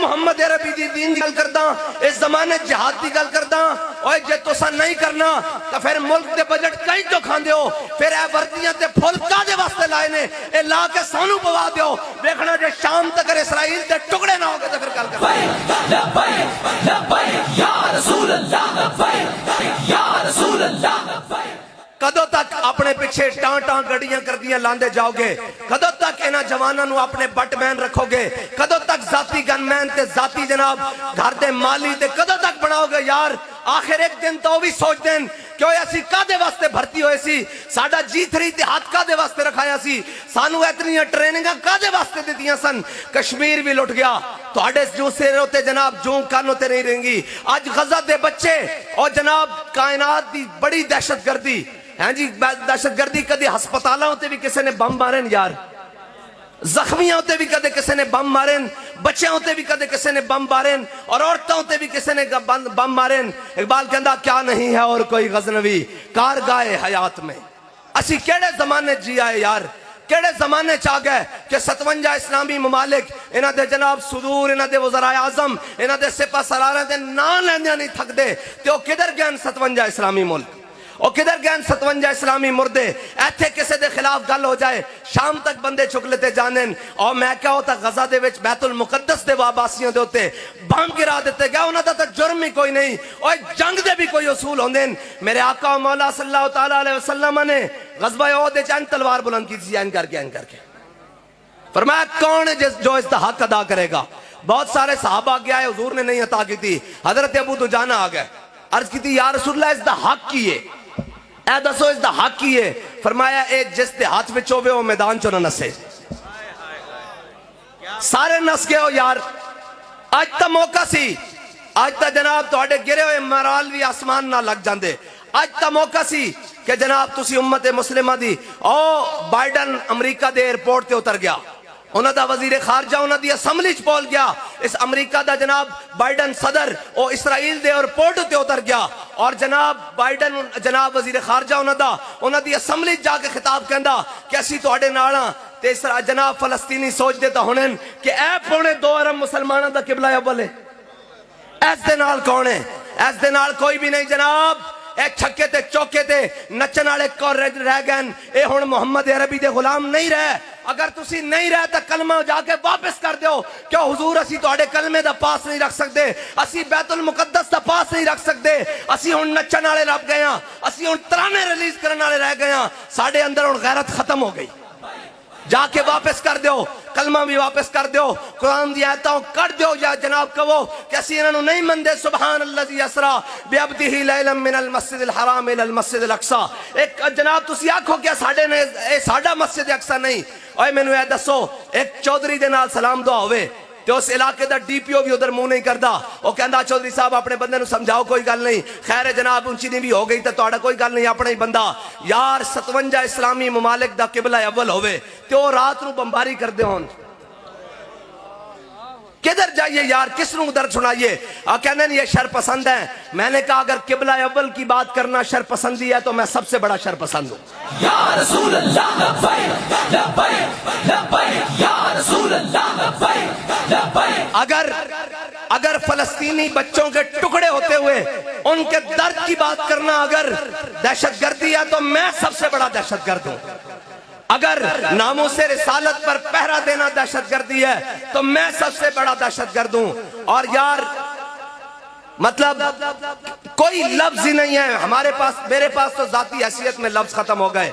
محمد عربی دی دین دی گل کردا اس زمانے جہاد دی گل کردا اوے جے تساں نہیں کرنا تو پھر ملک دے بجٹ کئی تو کھاندے ہو پھر اے وردیاں تے پھل کادے واسطے لائے نے اے لا کے سانو پوا دیو دیکھنا جے شام تک اسرائیل دے ٹکڑے نہ ہو گئے تو پھر گل کر لبیک لبیک یا رسول اللہ لبیک یا رسول اللہ لبیک کدو تک اپنے پیچھے ٹان ٹان گڑیاں کردیاں لاندے جاؤ گے کدو تک انہاں جواناں نو اپنے بٹ مین رکھو گے کدو تک ذاتی گن مین تے ذاتی جناب گھر دے مالی تے کدو تک بناؤ گے یار آخر ایک دن تو بھی سوچ دیں کہ اسی کادے واسطے بھرتی ہوئے سی ساڈا G3 اتحاد کادے واسطے رکھایا سی سانو اتنی ٹریننگاں کادے واسطے دیتیاں سن کشمیر بھی لٹ گیا تو اڈے جو سے ہوتے جناب جو کان ہوتے نہیں رہیں گی آج غزہ دے بچے اور جناب کائنات دی بڑی دہشت گردی ہاں جی دہشت گردی کدی ہسپتالاں ہوتے بھی کسی نے بم مارن یار زخمیاں ہوتے بھی کدے کسی نے بم مارن بچیاں ہوتے بھی کدے کسی نے بم مارن اور عورتوں ہوتے بھی کسی نے بم مارن اقبال کہندا کیا نہیں ہے اور کوئی غزنوی کارگاہ حیات میں اسی کیڑے زمانے جی آئے یار کیڑے زمانے چاہ گئے کہ 57 اسلامی ممالک انہاں دے جناب صدور انہاں دے وزراء اعظم انہاں دے سپہ سالاریں دے نام لیندیاں نہیں تھک دے تے او کدھر گئے 57 اسلامی ملک اور کدھر گئے 57 اسلامی مردے ایتھے کسے دے خلاف گل ہو جائے شام تک بندے چک لیتے جانن اور میں کیا ہوتا غزہ دے وچ بیت المقدس دے واباسیوں دے ہوتے بم گرا دیتے گئے انہاں دا تو جرم ہی کوئی نہیں اور جنگ دے بھی کوئی اصول ہوندے میرے آقا و مولا صلی اللہ تعالیٰ علیہ وسلم نے غزوہ احد وچ تلوار بلند کی تھی این کر کے فرمایا کون ہے جو اس دا حق ادا کرے گا بہت سارے صحابہ گیا ہے حضور نے نہیں عطا کی تھی حضرت ابو دجانہ آ گئے عرض کی تھی یا رسول اللہ اس دا حق کی ہے اے دسو اس دا حق کی ہے فرمایا اے جس دے ہاتھ میں چوبے وہ میدان چو نہ نسے سارے نس گئے ہو یار آج تا موقع سی آج تا جناب تو اڈے گرے ہوئے مرال بھی آسمان نہ لگ جاندے آج تا موقع سی کہ جناب تسی امت مسلمہ دی او بائیڈن امریکہ دے ایئرپورٹ تے اتر گیا انہاں دا وزیر خارجہ انہاں دی اسمبلی چ پول گیا اس امریکہ دا جناب بائیڈن صدر او اسرائیل دے ایئرپورٹ تے اتر گیا اور جناب بائیڈن جناب وزیر خارجہ انہاں دی اسمبلی جا کے خطاب کہندا کہ اسی تواڈے نال ہاں تے جناب فلسطینی سوچ دے تا ہونن کہ اے پونے 2 ارب مسلماناں دا قبلہ اول ہے ایس دے نال کون ہے ایس دے نال کوئی بھی نہیں جناب اے چھکے تے چوکے تے نچن والے کو رہ گئے اے ہن محمد عربی دے غلام نہیں رہے اگر تسی نہیں رہے تا کلمہ جا کے واپس کر دیو کیوں حضور اسی تواڈے کلمے دا پاس نہیں رکھ سکتے اسی بیت المقدس دا پاس نہیں رکھ سکتے اسی ہن نچن والے رب گئے ہاں اسی ہن ترانے ریلیز کرن والے رہ گئے ہاں ساڈے اندر ہن غیرت ختم ہو گئی جا کے واپس کر دیو کلمہ بھی واپس کر دیو قرآن دی آیتوں کر دیو یا جناب کہو کہ اسی انہوں نہیں مندے سبحان اللذی اسرا بعبدہ لیلا من المسجد الحرام الى المسجد الاقصی ایک جناب تسی آکھو کیا ساڈا مسجد اقصی نہیں اوے میں نے اے دسو ایک چودھری دے نال سلام دعا ہوئے تو اس علاقے دا ڈی پی او بھی ادھر منہ نہیں کردا وہ کہندا چودھری صاحب اپنے بندے نو سمجھاؤ کوئی گل نہیں خیر جناب اونچی نہیں بھی ہو گئی تے تہاڈا کوئی گل نہیں اپنا ہی بندہ یار 57 اسلامی ممالک دا قبلہ اول ہوئے تے او رات نو بمباری کردے ہون کدھر جائیے یار کس نو درد سنائیے کہنے یہ شر پسند ہے میں نے کہا اگر قبلہ اول کی بات کرنا شر پسندی ہے تو میں سب سے بڑا شر پسند ہوں یا رسول اللہ لبیک لبیک لبیک یا رسول اللہ لبیک لبیک اگر فلسطینی بچوں کے ٹکڑے ہوتے ہوئے ان کے درد کی بات کرنا اگر دہشت گردی ہے تو میں سب سے بڑا دہشت گرد ہوں اگر ناموس رسالت پر پہرا دینا دہشت گردی ہے تو میں سب سے بڑا دہشت گرد ہوں اور یار مطلب کوئی لفظ ہی نہیں ہے ہمارے پاس میرے پاس تو ذاتی حیثیت میں لفظ ختم ہو گئے